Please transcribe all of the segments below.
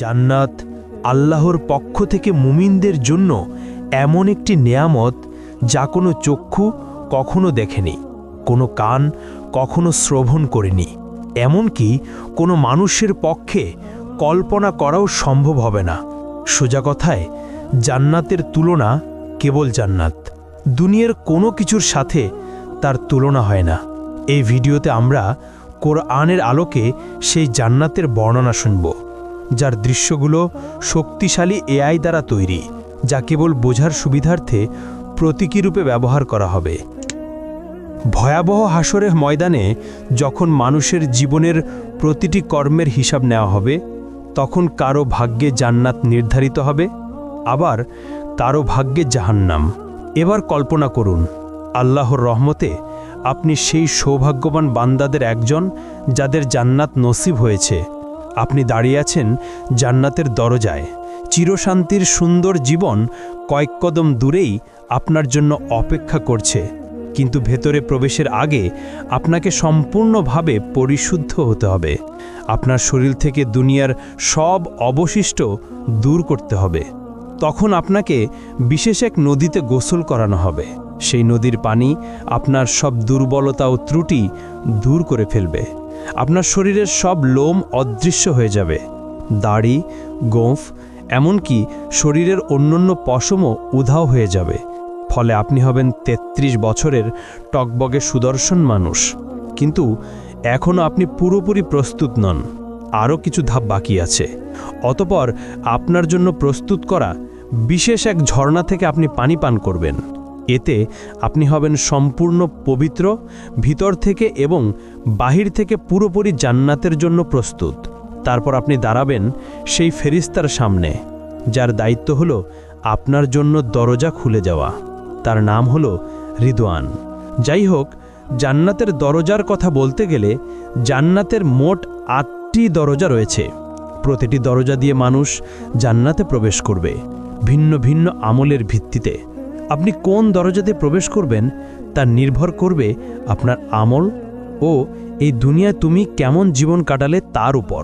জান্নাত আল্লাহর পক্ষ থেকে মুমিনদের জন্য এমন একটি নেয়ামত যা কোনো চক্ষু কখনো দেখেনি, কোনো কান কখনো শ্রবণ করেনি, এমনকি কোনো মানুষের পক্ষে কল্পনা করাও সম্ভব হবে না। সোজা কথায় জান্নাতের তুলনা কেবল জান্নাত, দুনিয়ার কোনো কিছুর সাথে তার তুলনা হয় না। এই ভিডিওতে আমরা কোরআনের আলোকে সেই জান্নাতের বর্ণনা শুনব, যার দৃশ্যগুলো শক্তিশালী এআই দ্বারা তৈরি, যা কেবল বোঝার সুবিধার্থে প্রতীকী রূপে ব্যবহার করা হবে। ভয়াবহ হাসরের ময়দানে যখন মানুষের জীবনের প্রতিটি কর্মের হিসাব নেওয়া হবে, তখন কারো ভাগ্যে জান্নাত নির্ধারিত হবে, আবার কারো ভাগ্যে জাহান্নাম। এবার কল্পনা করুন, আল্লাহর রহমতে আপনি সেই সৌভাগ্যবান বান্দাদের একজন যাদের জান্নাত নসিব হয়েছে। আপনি দাঁড়িয়ে আছেন জান্নাতের দরজায়, চিরশান্তির সুন্দর জীবন কয়েক কদম দূরেই আপনার জন্য অপেক্ষা করছে। কিন্তু ভেতরে প্রবেশের আগে আপনাকে সম্পূর্ণভাবে পরিশুদ্ধ হতে হবে। আপনার শরীর থেকে দুনিয়ার সব অবশিষ্ট দূর করতে হবে। তখন আপনাকে বিশেষ এক নদীতে গোসল করানো হবে। সেই নদীর পানি আপনার সব দুর্বলতা ও ত্রুটি দূর করে ফেলবে। আপনার শরীরের সব লোম অদৃশ্য হয়ে যাবে, দাড়ি, গোঁফ, এমনকি শরীরের অন্যান্য পশমও উধাও হয়ে যাবে। ফলে আপনি হবেন ৩৩ বছরের টকবগে সুদর্শন মানুষ। কিন্তু এখনও আপনি পুরোপুরি প্রস্তুত নন, আরও কিছু ধাপ বাকি আছে। অতঃপর আপনার জন্য প্রস্তুত করা বিশেষ এক ঝর্ণা থেকে আপনি পানি পান করবেন। এতে আপনি হবেন সম্পূর্ণ পবিত্র, ভিতর থেকে এবং বাহির থেকে পুরোপুরি জান্নাতের জন্য প্রস্তুত। তারপর আপনি দাঁড়াবেন সেই ফেরেশতার সামনে, যার দায়িত্ব হলো আপনার জন্য দরজা খুলে যাওয়া। তার নাম হলো রিদওয়ান। যাই হোক, জান্নাতের দরজার কথা বলতে গেলে জান্নাতের মোট ৮টি দরজা রয়েছে। প্রতিটি দরজা দিয়ে মানুষ জান্নাতে প্রবেশ করবে ভিন্ন ভিন্ন আমলের ভিত্তিতে। আপনি কোন দরজাতে প্রবেশ করবেন তা নির্ভর করবে আপনার আমল ও এই দুনিয়ায় তুমি কেমন জীবন কাটালে তার উপর।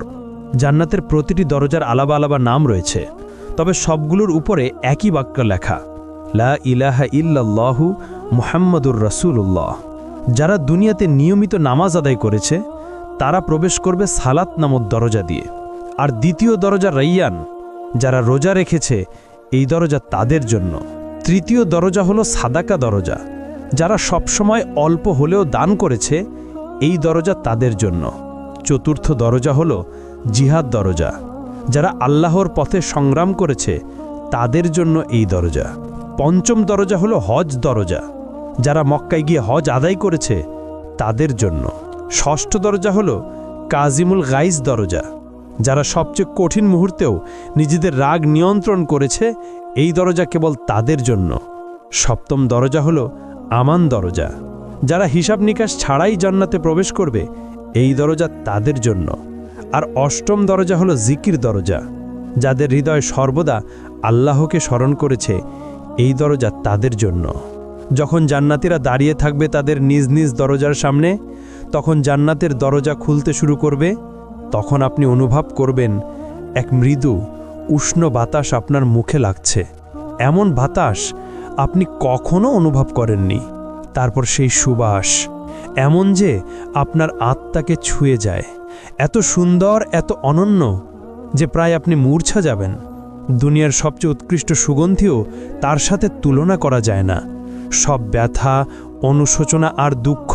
জান্নাতের প্রতিটি দরজার আলাদা আলাদা নাম রয়েছে, তবে সবগুলোর উপরে একই বাক্য লেখা, লা ইলাহা ইল্লাল্লাহু মুহাম্মাদুর রাসূলুল্লাহ। যারা দুনিয়াতে নিয়মিত নামাজ আদায় করেছে তারা প্রবেশ করবে সালাত নামক দরজা দিয়ে। আর দ্বিতীয় দরজা রাইয়ান, যারা রোজা রেখেছে এই দরজা তাদের জন্য। তৃতীয় দরজা হলো সাদাকা দরজা, যারা সবসময় অল্প হলেও দান করেছে এই দরজা তাদের জন্য। চতুর্থ দরজা হলো জিহাদ দরজা, যারা আল্লাহর পথে সংগ্রাম করেছে তাদের জন্য এই দরজা। পঞ্চম দরজা হলো হজ দরজা, যারা মক্কায় গিয়ে হজ আদায় করেছে তাদের জন্য। ষষ্ঠ দরজা হলো কাজিমুল গাইজ দরজা, যারা সবচেয়ে কঠিন মুহূর্তেও নিজেদের রাগ নিয়ন্ত্রণ করেছে এই দরজা কেবল তাদের জন্য। সপ্তম দরজা হলো আমান দরজা, যারা হিসাব নিকাশ ছাড়াই জান্নাতে প্রবেশ করবে এই দরজা তাদের জন্য। আর অষ্টম দরজা হলো জিকির দরজা, যাদের হৃদয় সর্বদা আল্লাহকে স্মরণ করেছে এই দরজা তাদের জন্য। যখন জান্নাতীরা দাঁড়িয়ে থাকবে তাদের নিজ নিজ দরজার সামনে, তখন জান্নাতের দরজা খুলতে শুরু করবে। তখন আপনি অনুভব করবেন এক মৃদু উষ্ণ বাতাস আপনার মুখে লাগছে, এমন বাতাস আপনি কখনো অনুভব করেননি। তারপর সেই সুবাস এমন যে আপনার আত্মাকে ছুঁয়ে যায়, এত সুন্দর, এত অনন্য যে প্রায় আপনি মূর্ছা যাবেন। দুনিয়ার সবচেয়ে উৎকৃষ্ট সুগন্ধিও তার সাথে তুলনা করা যায় না। সব ব্যথা, অনুশোচনা আর দুঃখ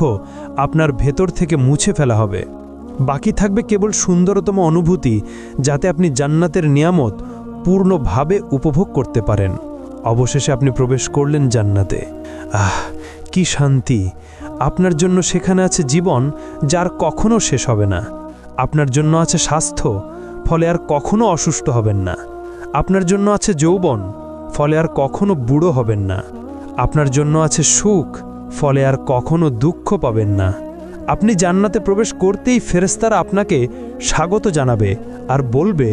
আপনার ভেতর থেকে মুছে ফেলা হবে। বাকি থাকবে কেবল সুন্দরতম অনুভূতি, যাতে আপনি জান্নাতের নিয়ামত পূর্ণভাবে উপভোগ করতে পারেন। অবশেষে আপনি প্রবেশ করলেন জান্নাতে। কি শান্তি! আপনার জন্য সেখানে আছে জীবন, যার কখনো শেষ হবে না। আপনার জন্য আছে স্বাস্থ্য, ফলে আর কখনো অসুস্থ হবেন না। আপনার জন্য আছে যৌবন, ফলে আর কখনো বুড়ো হবেন না। আপনার জন্য আছে সুখ, ফলে আর কখনো দুঃখ পাবেন না। আপনি জান্নাতে প্রবেশ করতেই ফেরেশতারা আপনাকে স্বাগত জানাবে আর বলবে,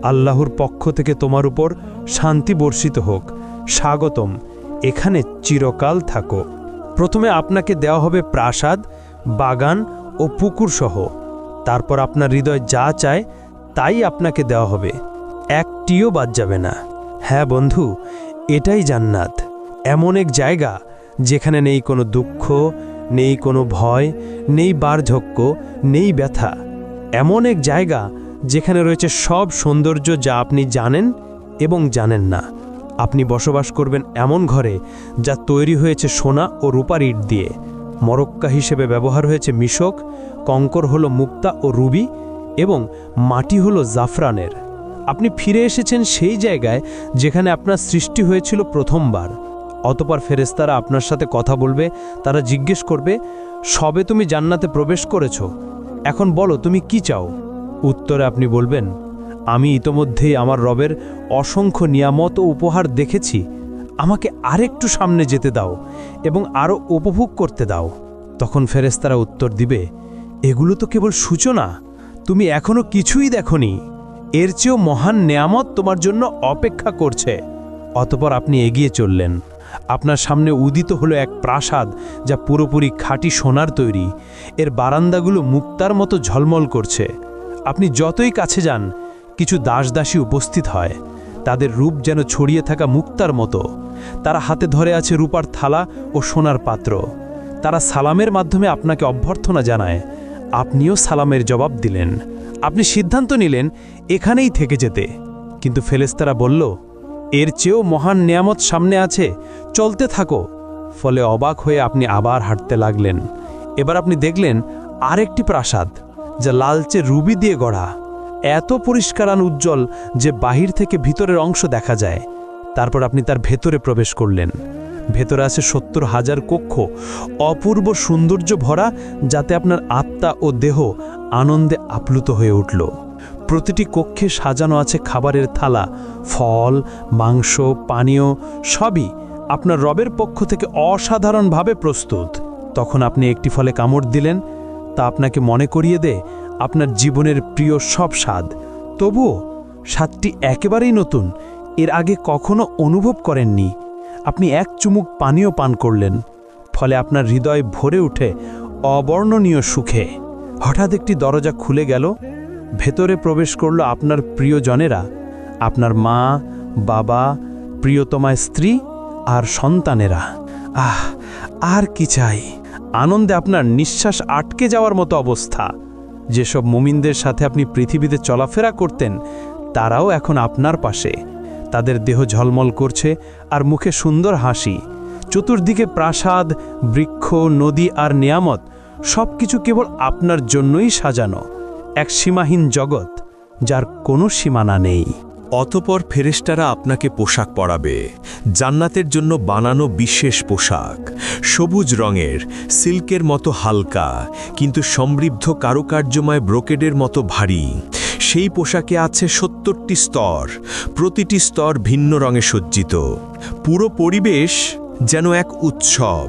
আল্লাহর পক্ষ থেকে তোমার উপর শান্তি বর্ষিত হোক, স্বাগতম, এখানে চিরকাল থাকো। প্রথমে আপনাকে দেওয়া হবে প্রাসাদ, বাগান ও পুকুর সহ। তারপর আপনার হৃদয় যা চায় তাই আপনাকে দেওয়া হবে। একটিও বাদ যাবে না। হ্যাঁ বন্ধু, এটাই জান্নাত। এমন এক জায়গা যেখানে নেই কোনো দুঃখ, নেই কোনো ভয়, নেই বার্ধক্য, নেই ব্যথা। এমন এক জায়গা যেখানে রয়েছে সব সৌন্দর্য যা আপনি জানেন এবং জানেন না। আপনি বসবাস করবেন এমন ঘরে যা তৈরি হয়েছে সোনা ও রূপার ইট দিয়ে। মরক্কা হিসেবে ব্যবহার হয়েছে মিশক, কঙ্কর হলো মুক্তা ও রুবি, এবং মাটি হলো জাফরানের। আপনি ফিরে এসেছেন সেই জায়গায় যেখানে আপনার সৃষ্টি হয়েছিল প্রথমবার। অতঃপর ফেরেশতারা আপনার সাথে কথা বলবে। তারা জিজ্ঞেস করবে, সবে তুমি জান্নাতে প্রবেশ করেছ, এখন বলো তুমি কি চাও। উত্তরে আপনি বলবেন, আমি ইতোমধ্যেই আমার রবের অসংখ্য নিয়ামত ও উপহার দেখেছি, আমাকে আরেকটু সামনে যেতে দাও এবং আরও উপভোগ করতে দাও। তখন ফেরেশতারা উত্তর দিবে, এগুলো তো কেবল সূচনা, তুমি এখনো কিছুই দেখনি, এর চেয়েও মহান নেয়ামত তোমার জন্য অপেক্ষা করছে। অতঃপর আপনি এগিয়ে চললেন। আপনার সামনে উদিত হলো এক প্রাসাদ যা পুরোপুরি খাঁটি সোনার তৈরি। এর বারান্দাগুলো মুক্তার মতো ঝলমল করছে। আপনি যতই কাছে যান, কিছু দাসদাসী উপস্থিত হয়। তাদের রূপ যেন ছড়িয়ে থাকা মুক্তার মতো। তারা হাতে ধরে আছে রূপার থালা ও সোনার পাত্র। তারা সালামের মাধ্যমে আপনাকে অভ্যর্থনা জানায়। আপনিও সালামের জবাব দিলেন। আপনি সিদ্ধান্ত নিলেন এখানেই থেকে যেতে, কিন্তু ফেরেশতারা বলল, এর চেয়েও মহান নেয়ামত সামনে আছে, চলতে থাকো। ফলে অবাক হয়ে আপনি আবার হাঁটতে লাগলেন। এবার আপনি দেখলেন আরেকটি প্রাসাদ যা লালচে রুবি দিয়ে গড়া, এত পরিষ্কার আর উজ্জ্বল যে বাহির থেকে ভিতরের অংশ দেখা যায়। তারপর আপনি তার ভেতরে প্রবেশ করলেন। ভেতরে আছে ৭০,০০০ কক্ষ, অপূর্ব সৌন্দর্য ভরা, যাতে আপনার আত্মা ও দেহ আনন্দে আপ্লুত হয়ে উঠল। প্রতিটি কক্ষে সাজানো আছে খাবারের থালা, ফল, মাংস, পানীয়, সবই আপনার রবের পক্ষ থেকে অসাধারণভাবে প্রস্তুত। তখন আপনি একটি ফলে কামড় দিলেন, তা আপনাকে মনে করিয়ে দেয় আপনার জীবনের প্রিয় সব স্বাদ। তবুও স্বাদটি একেবারেই নতুন, এর আগে কখনো অনুভব করেননি। আপনি এক চুমুক পানীয় পান করলেন, ফলে আপনার হৃদয় ভরে উঠে অবর্ণনীয় সুখে। হঠাৎ একটি দরজা খুলে গেল। ভেতরে প্রবেশ করল আপনার প্রিয়জনেরা, আপনার মা, বাবা, প্রিয়তমা স্ত্রী আর সন্তানেরা। আর কি চাই! আনন্দে আপনার নিঃশ্বাস আটকে যাওয়ার মতো অবস্থা। যেসব মুমিনদের সাথে আপনি পৃথিবীতে চলাফেরা করতেন, তারাও এখন আপনার পাশে। তাদের দেহ ঝলমল করছে আর মুখে সুন্দর হাসি। চতুর্দিকে প্রাসাদ, বৃক্ষ, নদী আর নিয়ামত, সব কিছু কেবল আপনার জন্যই সাজানো। এক সীমাহীন জগৎ যার কোনো সীমানা নেই। অতঃপর ফেরেশতারা আপনাকে পোশাক পরাবে, জান্নাতের জন্য বানানো বিশেষ পোশাক, সবুজ রঙের, সিল্কের মতো হালকা কিন্তু সমৃদ্ধ কারুকার্যময় ব্রোকেডের মতো ভারী। সেই পোশাকে আছে ৭০টি স্তর, প্রতিটি স্তর ভিন্ন রঙে সজ্জিত। পুরো পরিবেশ যেন এক উৎসব,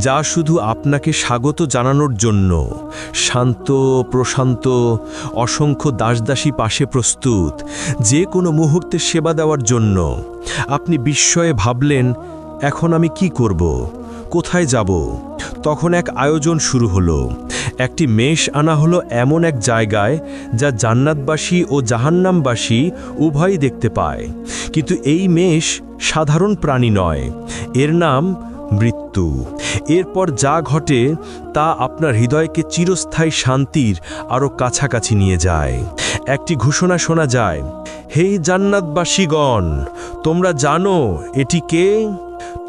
যা শুধু আপনাকে স্বাগত জানানোর জন্য। শান্ত, প্রশান্ত, অসংখ্য দাসদাসী পাশে প্রস্তুত, যে কোনো মুহূর্তে সেবা দেওয়ার জন্য। আপনি বিস্ময়ে ভাবলেন, এখন আমি কি করব, কোথায় যাব? তখন এক আয়োজন শুরু হলো। একটি মেষ আনা হলো এমন এক জায়গায় যা জান্নাতবাসী ও জাহান্নামবাসী উভয়ই দেখতে পায়। কিন্তু এই মেষ সাধারণ প্রাণী নয়, এর নাম মৃত্যু। এরপর যা ঘটে তা আপনার হৃদয়কে চিরস্থায়ী শান্তির আরও কাছাকাছি নিয়ে যায়। একটি ঘোষণা শোনা যায়, হে জান্নাতবাসীগণ, তোমরা জানো এটি কে?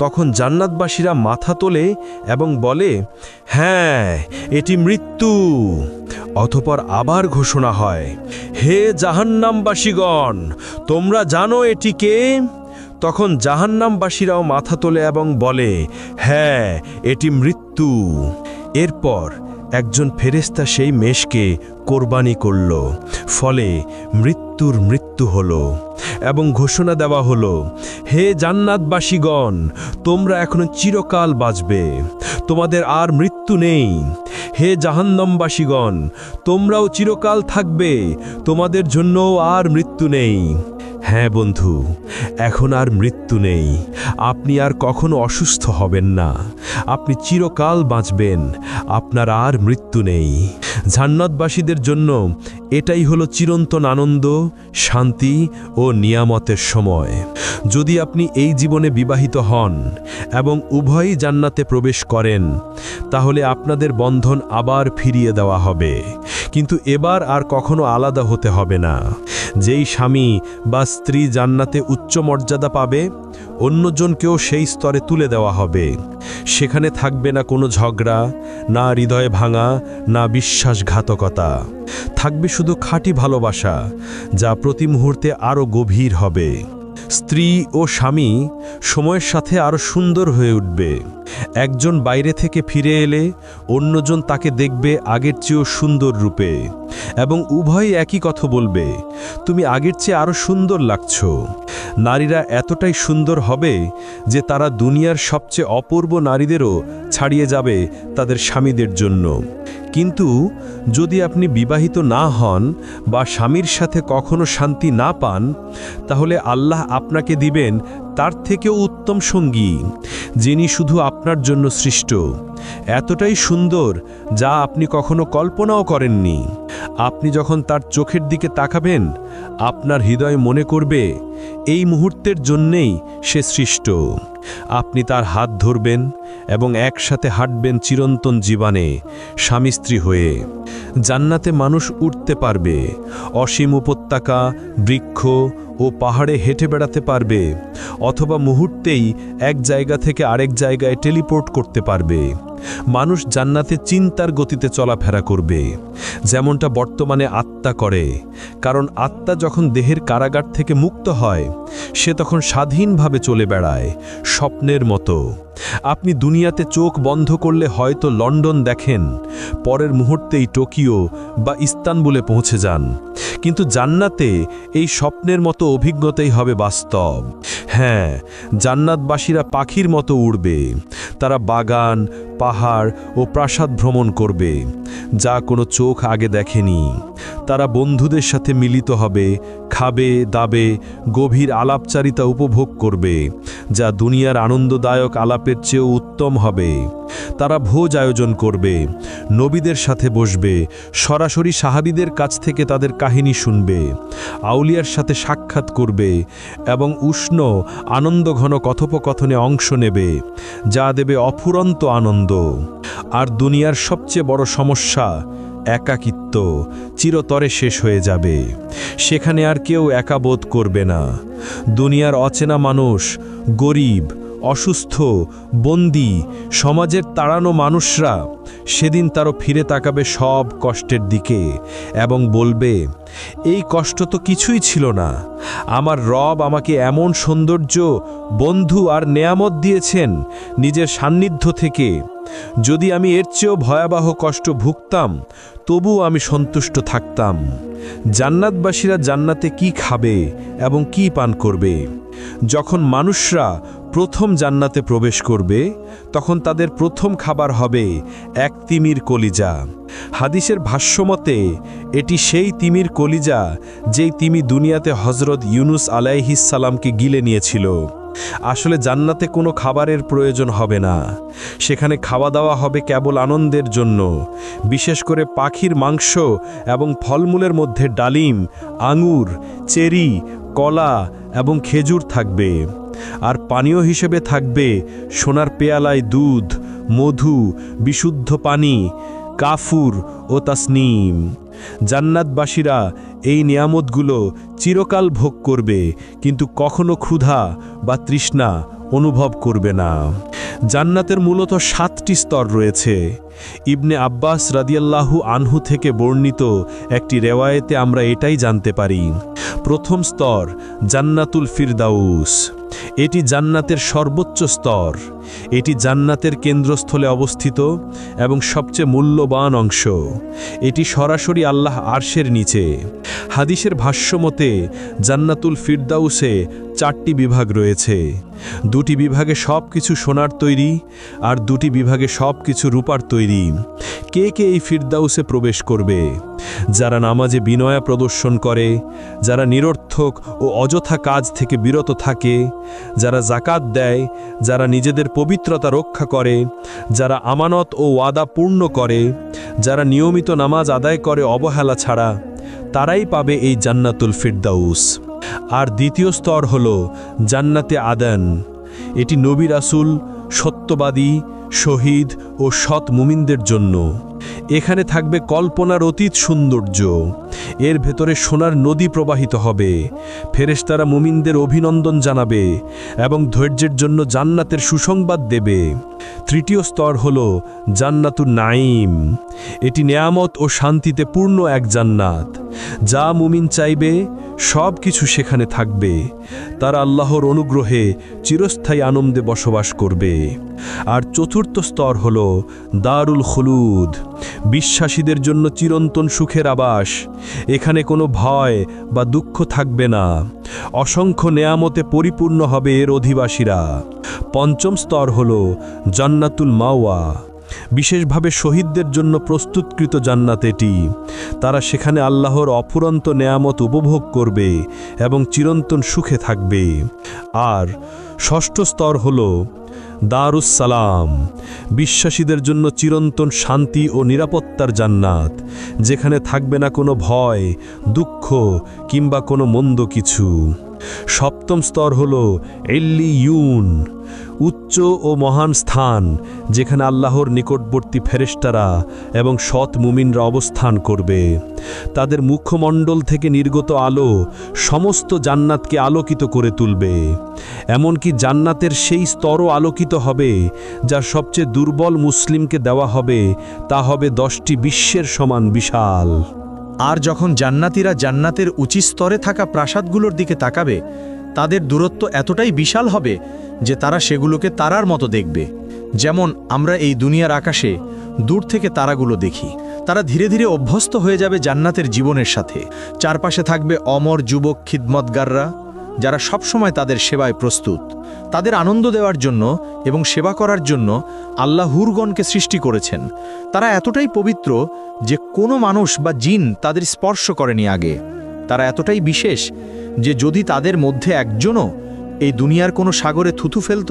তখন জান্নাতবাসীরা মাথা তোলে এবং বলে, হ্যাঁ, এটি মৃত্যু। অতঃপর আবার ঘোষণা হয়, হে জাহান্নামবাসীগণ, তোমরা জানো এটি কে? তখন জাহান্নামবাসীরাও মাথা তোলে এবং বলে, হ্যাঁ, এটি মৃত্যু। এরপর একজন ফেরেশতা সেই মেষকে কোরবানি করল, ফলে মৃত্যুর মৃত্যু হলো এবং ঘোষণা দেওয়া হলো, হে জান্নাতবাসীগণ, তোমরা এখনো চিরকাল বাঁচবে, তোমাদের আর মৃত্যু নেই। হে জাহান্নামবাসীগণ, তোমরাও চিরকাল থাকবে, তোমাদের জন্যও আর মৃত্যু নেই। হ্যাঁ বন্ধু, এখন আর মৃত্যু নেই। আপনি আর কখনো অসুস্থ হবেন না। আপনি চিরকাল বাঁচবেন। আপনার আর মৃত্যু নেই। জান্নাতবাসীদের জন্য এটাই হলো চিরন্তন আনন্দ, শান্তি ও নিয়ামতের সময়। যদি আপনি এই জীবনে বিবাহিত হন এবং উভয়ই জান্নাতে প্রবেশ করেন, তাহলে আপনাদের বন্ধন আবার ফিরিয়ে দেওয়া হবে, কিন্তু এবার আর কখনো আলাদা হতে হবে না। যেই স্বামী বা স্ত্রী জান্নাতে উচ্চ মর্যাদা পাবে, অন্যজনকেও সেই স্তরে তুলে দেওয়া হবে। সেখানে থাকবে না কোনো ঝগড়া, না হৃদয় ভাঙা, না বিশ্বাসঘাতকতা। থাকবে শুধু খাঁটি ভালোবাসা, যা প্রতি মুহূর্তে আরও গভীর হবে। স্ত্রী ও স্বামী সময়ের সাথে আরও সুন্দর হয়ে উঠবে। একজন বাইরে থেকে ফিরে এলে অন্যজন তাকে দেখবে আগের চেয়েও সুন্দর রূপে, এবং উভয়ই একই কথা বলবে, তুমি আগের চেয়ে আরও সুন্দর লাগছো। নারীরা এতটাই সুন্দর হবে যে তারা দুনিয়ার সবচেয়ে অপূর্ব নারীদেরও ছাড়িয়ে যাবে তাদের স্বামীদের জন্য। কিন্তু যদি আপনি বিবাহিত না হন বা স্বামীর সাথে কখনো শান্তি না পান, তাহলে আল্লাহ আপনাকে দিবেন তার থেকেও উত্তম সঙ্গী, যিনি শুধু আপনার জন্য সৃষ্ট, এতটাই সুন্দর যা আপনি কখনো কল্পনাও করেননি। আপনি যখন তার চোখের দিকে তাকাবেন, আপনার হৃদয় মনে করবে এই মুহূর্তের জন্যেই সে সৃষ্ট। আপনি তার হাত ধরবেন এবং একসাথে হাঁটবেন চিরন্তন জীবনে স্বামী স্ত্রী হয়ে। জান্নাতে মানুষ উঠতে পারবে, অসীম উপত্যকা, বৃক্ষ ও পাহাড়ে হেঁটে বেড়াতে পারবে, অথবা মুহূর্তেই এক জায়গা থেকে আরেক জায়গায় টেলিপোর্ট করতে পারবে। মানুষ জান্নাতে চিন্তার গতিতে চলাফেরা করবে, যেমনটা বর্তমানে আত্মা করে। কারণ আত্মা যখন দেহের কারাগার থেকে মুক্ত হয়, সে তখন স্বাধীনভাবে চলে বেড়ায়, স্বপ্নের মতো। আপনি দুনিয়াতে চোখ বন্ধ করলে হয়তো লন্ডন দেখেন, পরের মুহূর্তেই টোকিও বা ইস্তানবুলে পৌঁছে যান, কিন্তু জান্নাতে এই স্বপ্নের মতো অভিজ্ঞতাই হবে বাস্তব। হ্যাঁ, জান্নাতবাসীরা পাখির মতো উড়বে। তারা বাগান, পাহাড় ও প্রাসাদ ভ্রমণ করবে, যা কোনো চোখ আগে দেখেনি। তারা বন্ধুদের সাথে মিলিত হবে, খাবে, দাবে, গভীর আলাপচারিতা উপভোগ করবে, যা দুনিয়ার আনন্দদায়ক আলাপের চেয়েও উত্তম হবে। তারা ভোজ আয়োজন করবে, নবীদের সাথে বসবে, সরাসরি সাহাবীদের কাছ থেকে তাদের কাহিনী শুনবে, আউলিয়ার সাথে সাক্ষাৎ করবে এবং উষ্ণ আনন্দঘন কথোপকথনে অংশ নেবে, যা দেবে অফুরন্ত আনন্দ। আর দুনিয়ার সবচেয়ে বড় সমস্যা একাকিত্ব চিরতরে শেষ হয়ে যাবে। সেখানে আর কেউ একা বোধ করবে না। দুনিয়ার অচেনা মানুষ, গরিব, অসুস্থ, বন্দী, সমাজের তাড়ানো মানুষরা সেদিন তারও ফিরে তাকাবে সব কষ্টের দিকে এবং বলবে, এই কষ্ট তো কিছুই ছিল না। আমার রব আমাকে এমন সৌন্দর্য, বন্ধু আর নেয়ামত দিয়েছেন নিজের সান্নিধ্য থেকে। যদি আমি এর চেয়েও ভয়াবহ কষ্ট ভুগতাম, তবুও আমি সন্তুষ্ট থাকতাম। জান্নাতবাসীরা জান্নাতে কি খাবে এবং কি পান করবে? যখন মানুষরা প্রথম জান্নাতে প্রবেশ করবে, তখন তাদের প্রথম খাবার হবে এক তিমির কলিজা। হাদিসের ভাষ্যমতে এটি সেই তিমির কলিজা যেই তিমি দুনিয়াতে হজরত ইউনুস আলাইহিস সালামকে গিলে নিয়েছিল। আসলে জান্নাতে কোনো খাবারের প্রয়োজন হবে না। সেখানে খাওয়া দাওয়া হবে কেবল আনন্দের জন্য। বিশেষ করে পাখির মাংস এবং ফলমূলের মধ্যে ডালিম, আঙুর, চেরি, কলা এবং খেজুর থাকবে। আর পানীয় হিসেবে থাকবে সোনার পেয়ালায় দুধ, মধু, বিশুদ্ধ পানি, কাফুর ও তাসনিম। জান্নাতবাসীরা এই নিয়ামতগুলো চিরকাল ভোগ করবে, কিন্তু কখনো ক্ষুধা বা তৃষ্ণা অনুভব করবে না। জান্নাতের মূলত 7টি স্তর রয়েছে। ইবনে আব্বাস রাদিয়াল্লাহু আনহু থেকে বর্ণিত একটি রেওয়ায়েতে আমরা এটাই জানতে পারি। প্রথম স্তর জান্নাতুল ফিরদাউস। এটি জান্নাতের সর্বোচ্চ স্তর, এটি জান্নাতের কেন্দ্রস্থলে অবস্থিত এবং সবচেয়ে মূল্যবান অংশ। এটি সরাসরি আল্লাহ আরশের নিচে। হাদিসের ভাষ্যমতে জান্নাতুল ফিরদাউসে 4টি বিভাগ রয়েছে। 2টি বিভাগে সব কিছু সোনার তৈরি, আর 2টি বিভাগে সব কিছু রূপার তৈরি। কে কে এই ফিরদাউসে প্রবেশ করবে? যারা নামাজে বিনয় প্রদর্শন করে, যারা নিরর্থক ও অযথা কাজ থেকে বিরত থাকে, যারা জাকাত দেয়, যারা নিজেদের পবিত্রতা রক্ষা করে, যারা আমানত ও ওয়াদা পূর্ণ করে, যারা নিয়মিত নামাজ আদায় করে অবহেলা ছাড়া, তারাই পাবে এই জান্নাতুল ফিরদাউস। আর দ্বিতীয় স্তর হল জান্নাতে আদন। এটি নবী রাসূল, সত্যবাদী, শহীদ ও সৎ মুমিনদের জন্য। এখানে থাকবে কল্পনার অতীত সৌন্দর্য। এর ভেতরে সোনার নদী প্রবাহিত হবে, ফেরেশতারা মুমিনদের অভিনন্দন জানাবে এবং ধৈর্যের জন্য জান্নাতের সুসংবাদ দেবে। তৃতীয় স্তর হল জান্নাতুন নাঈম। এটি নেয়ামত ও শান্তিতে পূর্ণ এক জান্নাত। যা মুমিন চাইবে সব কিছু সেখানে থাকবে। তারা আল্লাহর অনুগ্রহে চিরস্থায়ী আনন্দে বসবাস করবে। আর চতুর্থ স্তর হল দারুল খুলুদ, বিশ্বাসীদের জন্য চিরন্তন সুখের আবাস। এখানে কোনো ভয় বা দুঃখ থাকবে না। অসংখ্য নেয়ামতে পরিপূর্ণ হবে এর অধিবাসীরা। পঞ্চম স্তর হল জান্নাতুল মাওয়া, বিশেষভাবে শহীদদের জন্য প্রস্তুতকৃত জান্নাত এটি। তারা সেখানে আল্লাহর অফুরন্ত নেয়ামত উপভোগ করবে এবং চিরন্তন সুখে থাকবে। আর ষষ্ঠ স্তর হল দারুস সালাম, বিশ্বাসীদের জন্য চিরন্তন শান্তি ও নিরাপত্তার জান্নাত, যেখানে থাকবে না কোনো ভয়, দুঃখ কিংবা কোনো মন্দ কিছু। সপ্তম স্তর হল ইল্লিয়ুন, উচ্চ ও মহান স্থান, যেখানে আল্লাহর নিকটবর্তী ফেরেশতারা এবং সৎ মুমিনরা অবস্থান করবে। তাদের মুখমণ্ডল থেকে নির্গত আলো সমস্ত জান্নাতকে আলোকিত করে তুলবে। এমনকি জান্নাতের সেই স্তরও আলোকিত হবে যা সবচেয়ে দুর্বল মুসলিমকে দেওয়া হবে, তা হবে 10টি বিশ্বের সমান বিশাল। আর যখন জান্নাতীরা জান্নাতের উঁচু স্তরে থাকা প্রাসাদগুলোর দিকে তাকাবে, তাদের দূরত্ব এতটাই বিশাল হবে যে তারা সেগুলোকে তারার মতো দেখবে, যেমন আমরা এই দুনিয়ার আকাশে দূর থেকে তারাগুলো দেখি। তারা ধীরে ধীরে অভ্যস্ত হয়ে যাবে জান্নাতের জীবনের সাথে। চারপাশে থাকবে অমর যুবক খিদমতগাররা, যারা সবসময় তাদের সেবায় প্রস্তুত। তাদের আনন্দ দেওয়ার জন্য এবং সেবা করার জন্য আল্লাহ হুরগণকে সৃষ্টি করেছেন। তারা এতটাই পবিত্র যে কোনো মানুষ বা জিন তাদের স্পর্শ করেনি আগে। তারা এতটাই বিশেষ যে যদি তাদের মধ্যে একজনও এই দুনিয়ার কোনো সাগরে থুথু ফেলত,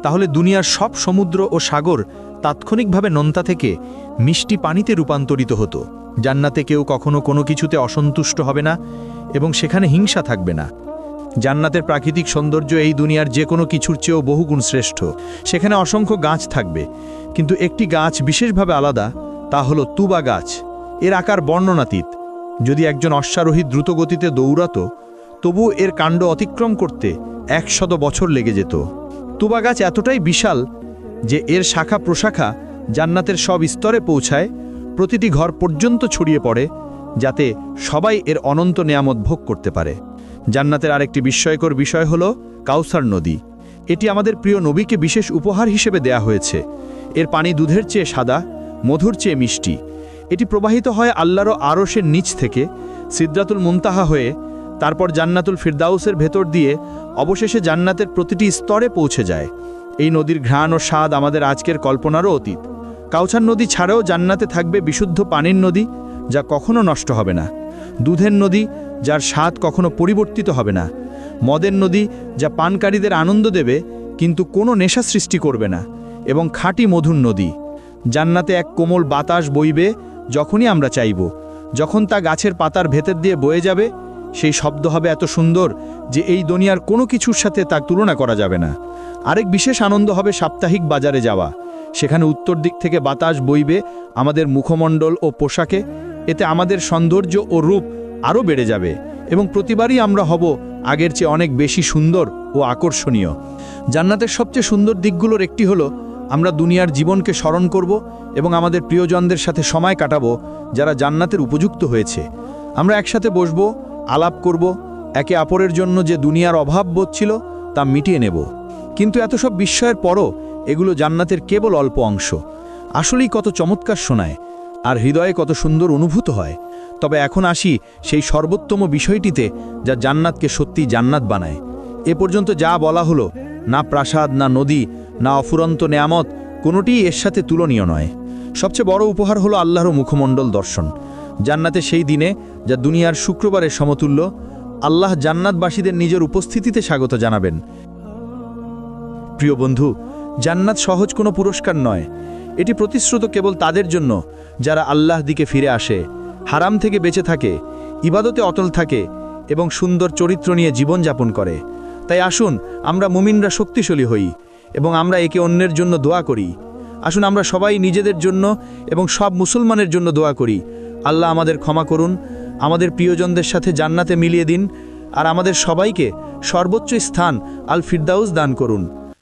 তাহলে দুনিয়ার সব সমুদ্র ও সাগর তাৎক্ষণিকভাবে নোনতা থেকে মিষ্টি পানিতে রূপান্তরিত হতো। জান্নাতে কেউ কখনো কোনো কিছুতে অসন্তুষ্ট হবে না এবং সেখানে হিংসা থাকবে না। জান্নাতের প্রাকৃতিক সৌন্দর্য এই দুনিয়ার যে কোনো কিছুর চেয়েও বহুগুণ শ্রেষ্ঠ। সেখানে অসংখ্য গাছ থাকবে, কিন্তু একটি গাছ বিশেষভাবে আলাদা, তা হলো তুবা গাছ। এর আকার বর্ণনাতীত। যদি একজন অশ্বারোহী দ্রুতগতিতে দৌড়াতো, তবু এর কাণ্ড অতিক্রম করতে 100 বছর লেগে যেত। তুবা গাছ এতটাই বিশাল যে এর শাখা প্রশাখা জান্নাতের সব স্তরে পৌঁছায়, প্রতিটি ঘর পর্যন্ত ছড়িয়ে পড়ে, যাতে সবাই এর অনন্ত নেয়ামত ভোগ করতে পারে। জান্নাতের আরেকটি বিস্ময়কর বিষয় হলো কাউসার নদী। এটি আমাদের প্রিয় নবীকে বিশেষ উপহার হিসেবে দেয়া হয়েছে। এর পানি দুধের চেয়ে সাদা, মধুর চেয়ে মিষ্টি। এটি প্রবাহিত হয় আল্লাহর আরশের নিচ থেকে সিদরাতুল মুনতাহা হয়ে, তারপর জান্নাতুল ফিরদাউসের ভেতর দিয়ে অবশেষে জান্নাতের প্রতিটি স্তরে পৌঁছে যায়। এই নদীর ঘ্রাণ ও স্বাদ আমাদের আজকের কল্পনারও অতীত। কাউসার নদী ছাড়াও জান্নাতে থাকবে বিশুদ্ধ পানির নদী, যা কখনো নষ্ট হবে না। দুধের নদী, যার স্বাদ কখনো পরিবর্তিত হবে না। মদের নদী, যা পানকারীদের আনন্দ দেবে কিন্তু কোনো নেশা সৃষ্টি করবে না। এবং খাঁটি মধুর নদী। জান্নাতে এক কোমল বাতাস বইবে যখনই আমরা চাইব। যখন তা গাছের পাতার ভেতর দিয়ে বয়ে যাবে, সেই শব্দ হবে এত সুন্দর যে এই দুনিয়ার কোনো কিছুর সাথে তার তুলনা করা যাবে না। আরেক বিশেষ আনন্দ হবে সাপ্তাহিক বাজারে যাওয়া। সেখানে উত্তর দিক থেকে বাতাস বইবে আমাদের মুখমণ্ডল ও পোশাকে। এতে আমাদের সৌন্দর্য ও রূপ আরও বেড়ে যাবে এবং প্রতিবারই আমরা হব আগের চেয়ে অনেক বেশি সুন্দর ও আকর্ষণীয়। জান্নাতের সবচেয়ে সুন্দর দিকগুলোর একটি হলো আমরা দুনিয়ার জীবনকে স্মরণ করব এবং আমাদের প্রিয়জনদের সাথে সময় কাটাবো যারা জান্নাতের উপযুক্ত হয়েছে। আমরা একসাথে বসবো, আলাপ করব, একে অপরের জন্য যে দুনিয়ার অভাব বোধ ছিল তা মিটিয়ে নেব। কিন্তু এত সব বিস্ময়ের পরও এগুলো জান্নাতের কেবল অল্প অংশ। আসলেই কত চমৎকার শোনায় আর হৃদয়ে কত সুন্দর অনুভূত হয়। তবে এখন আসি সেই সর্বোত্তম বিষয়টিতে, যা জান্নাতকে সত্যি জান্নাত বানায়। এ পর্যন্ত যা বলা হলো, না প্রাসাদ, না নদী, না অফুরন্ত নেয়ামত, কোনোটিই এর সাথে তুলনীয় নয়। সবচেয়ে বড় উপহার হলো আল্লাহর মুখমণ্ডল দর্শন। জান্নাতে সেই দিনে, যা দুনিয়ার শুক্রবারের সমতুল্য, আল্লাহ জান্নাতবাসীদের নিজের উপস্থিতিতে স্বাগত জানাবেন। প্রিয় বন্ধু, জান্নাত সহজ কোনো পুরস্কার নয়। এটি প্রতিশ্রুত কেবল তাদের জন্য যারা আল্লাহ দিকে ফিরে আসে, হারাম থেকে বেঁচে থাকে, ইবাদতে অটল থাকে এবং সুন্দর চরিত্র নিয়ে জীবনযাপন করে। তাই আসুন আমরা মুমিনরা শক্তিশালী হই এবং আমরা একে অন্যের জন্য দোয়া করি। আসুন আমরা সবাই নিজেদের জন্য এবং সব মুসলমানের জন্য দোয়া করি। আল্লাহ আমাদের ক্ষমা করুন, আমাদের প্রিয়জনদের সাথে জান্নাতে মিলিয়ে দিন আর আমাদের সবাইকে সর্বোচ্চ স্থান আল ফিরদাউস দান করুন।